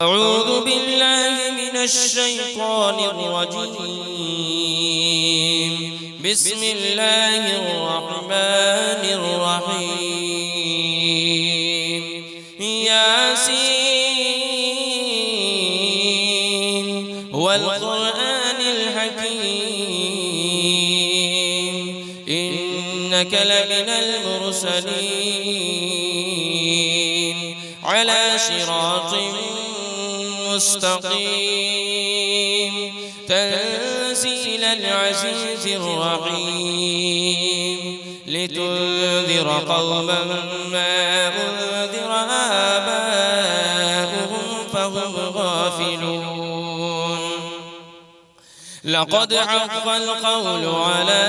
أعوذ بالله من الشيطان الرجيم. بسم الله الرحمن الرحيم. ياسين والقرآن الحكيم إنك لمن المرسلين على صراط مستقيم تنزيل العزيز الرحيم لتنذر قوما ما أنذر آباؤهم فهم غافلون. لقد حق القول على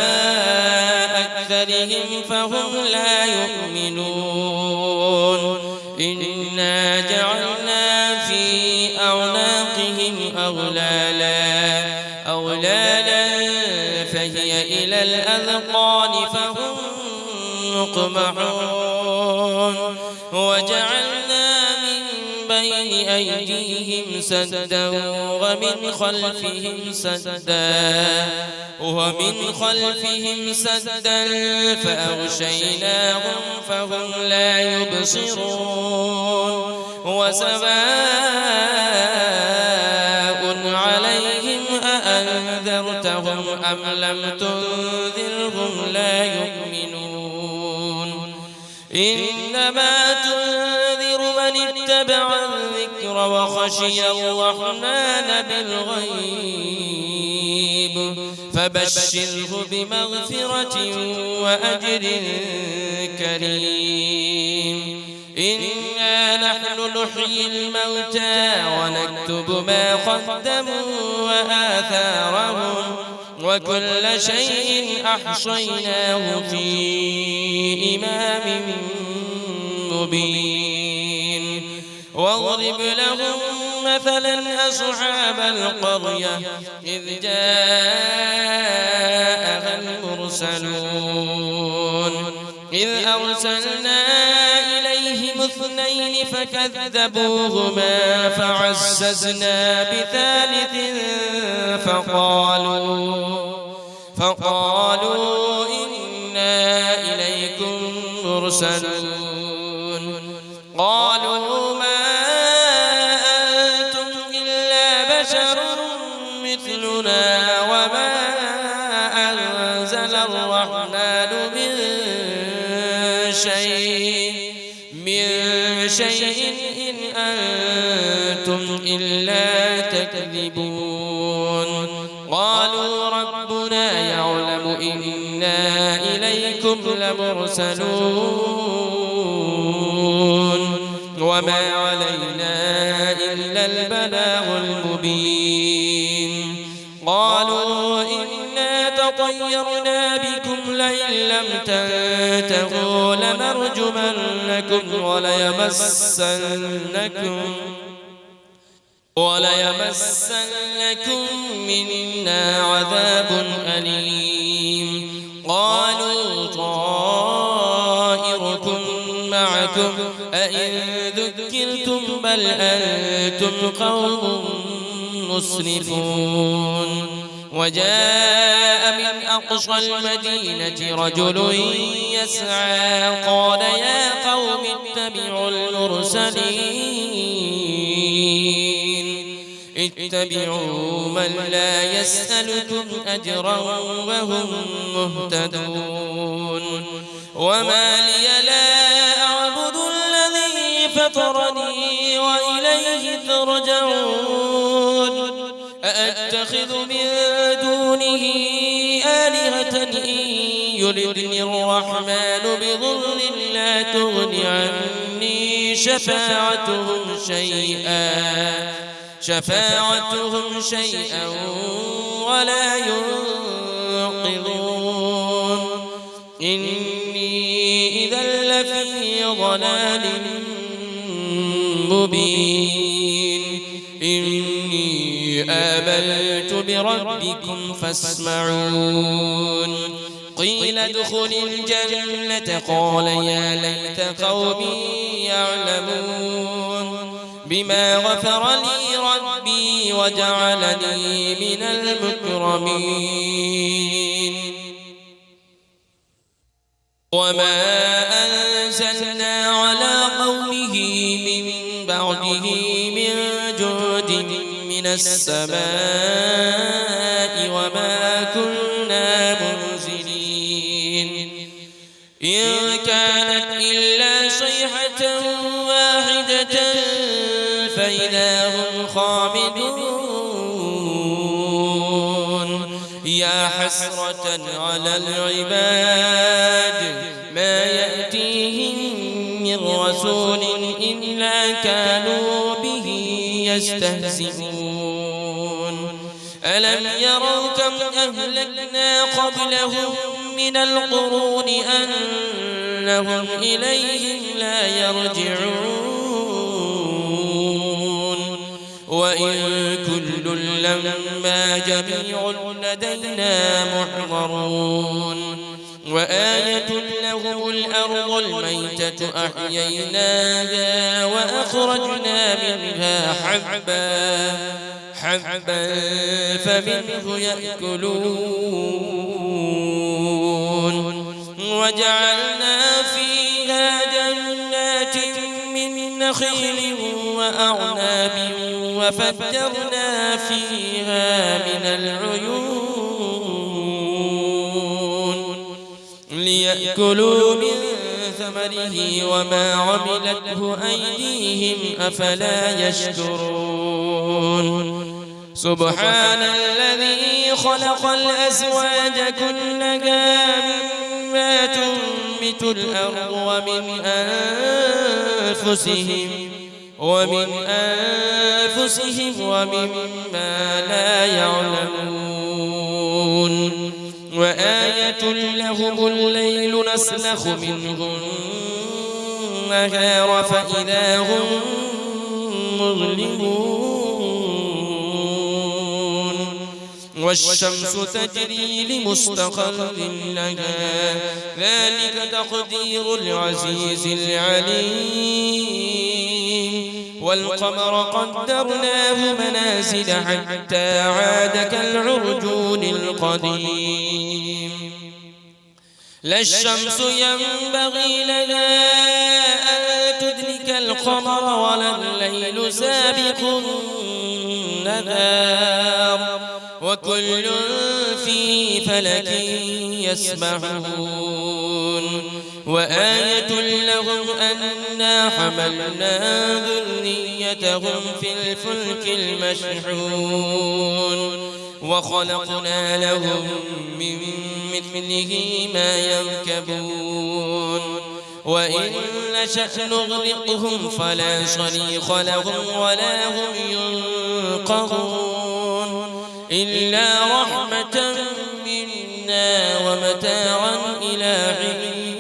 أكثرهم فهم لا يؤمنون. إنا جعلنا في أعناقهم أغلالا فهي إلى الأذقان فهم مقمحون. وجعلنا من بين أيديهم سدا ومن خلفهم سدا فأغشيناهم فهم لا يبصرون. وسواء عليهم أأنذرتهم أم لم تنذرهم لا يؤمنون. إنما تنذر من اتبع الذكر وخشي الرحمن بالغيب فبشره بمغفرة وأجر كريم. إنا نحن نحيي الموتى ونكتب ما قدموا وآثارهم وكل شيء أحصيناه في إمام مبين. واضرب لهم مثلا أصحاب القرية إذ جاءها المرسلون إذ أرسلنا إليهم اثنين فكذبوهما فعززنا بثالث فقالوا إنا إليكم مرسلون. قالوا ما أنتم إلا بشر مثلنا وما أنزل الرحمن من شيء إن أنتم إلا تكذبون. قالوا ربنا يعلم إنا إليكم لمرسلون وما علينا إلا البلاغ المبين. قالوا إنا تطيرنا بكم لئن لم تنتهوا لنرجمنكم وليمسنكم منا عذاب أليم. قالوا طائركم معكم أئن ذكرتم بل أنتم قوم مسرفون. وجاء من أقصى المدينة رجل يسعى قال يا قوم اتبعوا من لا يسألكم أجرا وهم مهتدون. وما لي لا أعبد الذي فطرني وإليه ترجعون. أأتخذ من دونه آلهة إن يردني الرحمن بضر لا تغن عني شفاعتهم شيئا ولا ينقذون. إني إذا لفي ضلال مبين. إني آمنت بربكم فاسمعون. قيل ادخل الجنة قال يا ليت قومي يعلمون. بما غفر لي ربي وجعلني من المكرمين وما أنزلنا على قومه من بعده من جود من السماء وما كنا منزلين إن كانت إلا صيحة واحدة فإذا هم خامدون يا حسرة على العباد ما يأتيهم من رسول إلا كانوا به يستهزئون ألم يروا كم أهلكنا قبلهم من القرون أنهم إليهم لا يرجعون وإن كل لما جميع لدينا محضرون وآية لهم الأرض الميتة أحييناها وأخرجنا منها حبا فمنه يأكلون وجعلنا فيها جنات من نخيل وأعناب وفجرنا فيها من العيون ليأكلوا من ثمره وما عملته أيديهم أفلا يشكرون سبحان الذي خلق الأزواج كلها مما تنبت الأرض ومن أنفسهم ومما لا يعلمون وآية لهم الليل نسلخ منه النهار فإذا هم مظلمون والشمس تجري لمستقر لها ذلك تقدير العزيز العليم والقمر قدرناه منازل حتى عاد كالعرجون القديم لا الشمس ينبغي لها أن تدرك القمر ولا الليل سابق النهار وكل في فلك يسبحون وآية لهم أنا حملنا ذريتهم في الفلك المشحون وخلقنا لهم من مثله ما يركبون وإن نشأ نغرقهم فلا صريخ لهم ولا هم ينقذون إلا رحمة منا ومتاعا إلى حين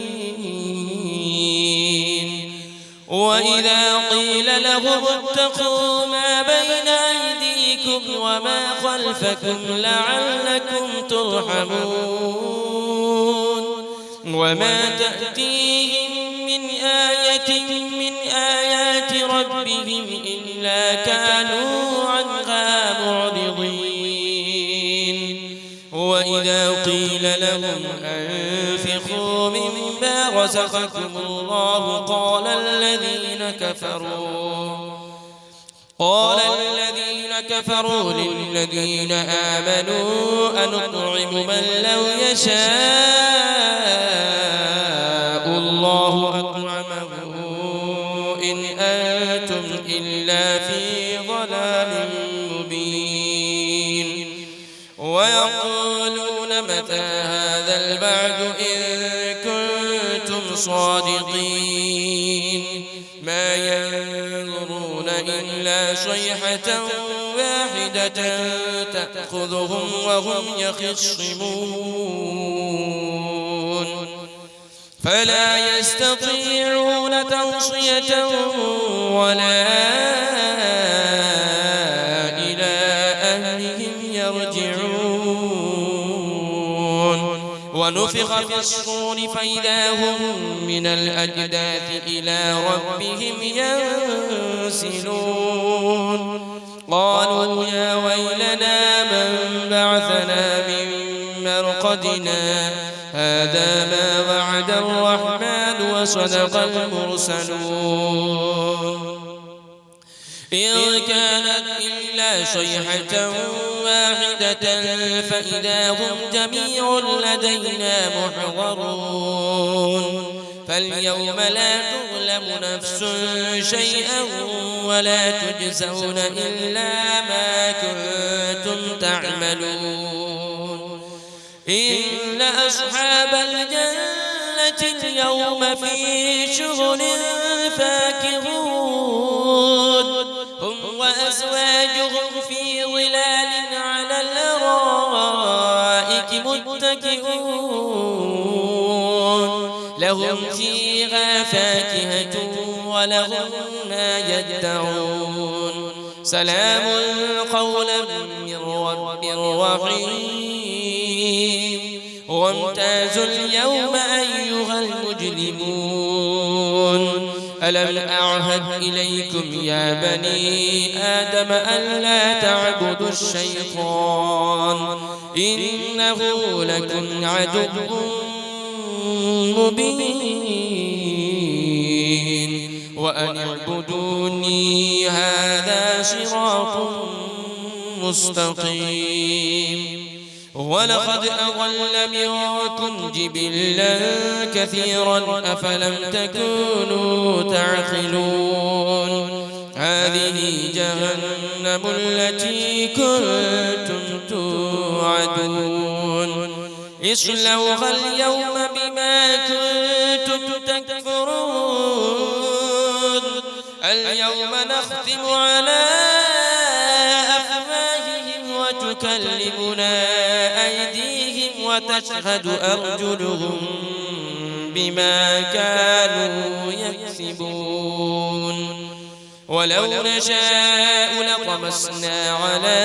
وإذا قيل لهم اتقوا ما بين أيديكم وما خلفكم لعلكم ترحمون وما تأتيهم من آية من آيات ربهم إلا كانوا عنها معرضين وإذا قيل لهم أنفقوا مما رزقكم الله قال الذين كفروا للذين آمنوا أنطعم من لو يشاء الله أطعمه إن أنتم إلا في ضلال مبين ويقولون متى هذا البعد إن كنتم صادقين ما ينظرون إلا صيحة واحدة تأخذهم وهم يخصمون فلا يستطيعون توصية ولا إلى أهلهم يرجعون ونفخ في الصور فإذا هم من الأجداث إلى ربهم ينسلون قالوا يا ويلنا من بعثنا من مرقدنا هذا ما وعد الرحمن وصدق المرسلون إن كانت إلا صيحة واحدة فإذا هم جميع لدينا محضرون فاليوم لا تظلم نفس شيئا ولا تجزون إلا ما كنتم تعملون إن أصحاب الجنة اليوم في شغل فاكهون هم وأزواجهم في ظلال على الأرائك متكئون لهم فيها فاكهة ولهم ما يدعون سلام قولا من رب رحيم وامتازوا اليوم أيها المجرمون ألم أعهد إليكم يا بني آدم ألا تعبدوا الشيطان إنه لكم عدو مبين وأن اعبدوني هذا صراط مستقيم ولقد أضل منكم جبلا كثيرا أفلم تكونوا تعقلون هذه جهنم التي كنتم توعدون اصلوها اليوم بما كنتم تكفرون اليوم نختم على أفواههم وتكلمنا أيديهم وتشهد أرجلهم بما كانوا يكسبون ولو نشاء لطمسنا على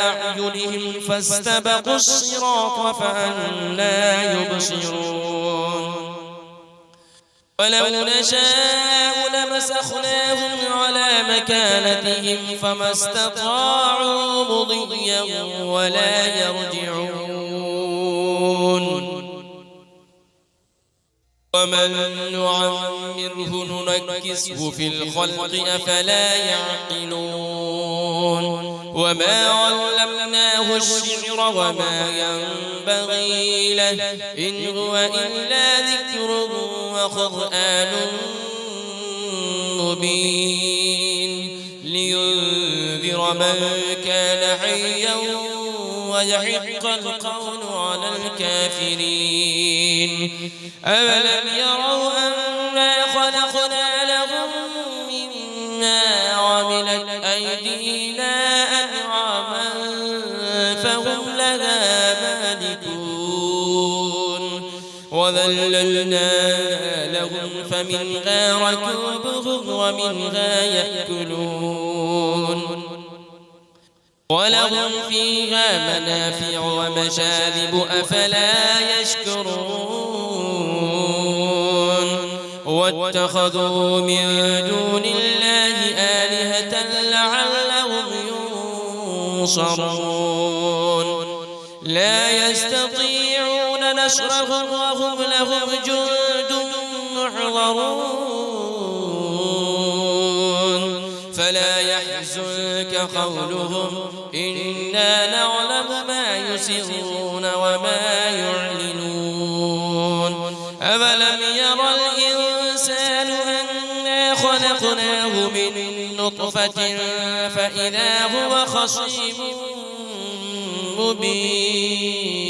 أعينهم فاستبقوا الصراط فأنى يبصرون ولو نشاء لمسخناهم على مكانتهم فما استطاعوا مضيا ولا يرجعون ومن نعمره ننكسه في الخلق أفلا يعقلون وما علمناه الشعر وما ينبغي له إن هو إلا ذكر وقرآن مبين لينذر من كان حيا ويحق القول على الكافرين أولم يروا أنا خلقنا لهم مما عملت أيدينا أنعاما فهم لها مالكون وذللنا لهم فمنها ركوبهم ومنها يأكلون ولهم فيها منافع ومشارب أفلا يشكرون واتخذوا من دون الله آلهة لعلهم ينصرون لا يستطيعون نصرهم وهم لهم جند محضرون فلا يحزنك قولهم إنا نعلم ما يسرون وما يعلنون أفلم يرى الإنسان أنا خلقناه من نطفة فإذا هو خصيم مبين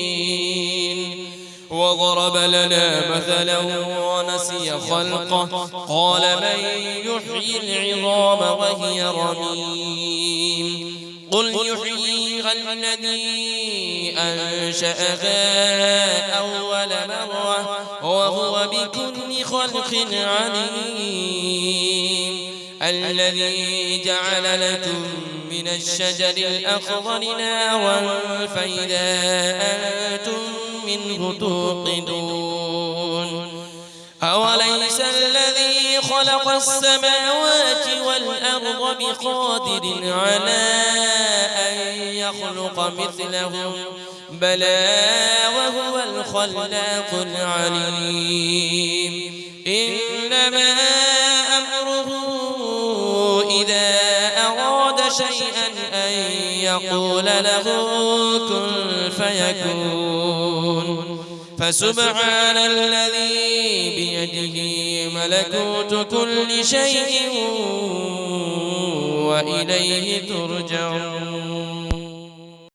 وضرب لنا مثلا ونسي خلقه قال من يحيي العظام وهي رميم قل يحييها الذي أنشأها أول مرة وهو بكل خلق عليم الذي جعل لكم من الشجر الأخضر نارا فإذا أنتم منه توقدون أوليس الذي خلق السماوات والأرض بقادر على أن يخلق مثلهم بلى وهو الخلاق العليم إنما أمره إذا أراد شيئا أن يقول له كن فيكون فسبحان الذي بيده ملكوت كل شيء وإليه ترجعون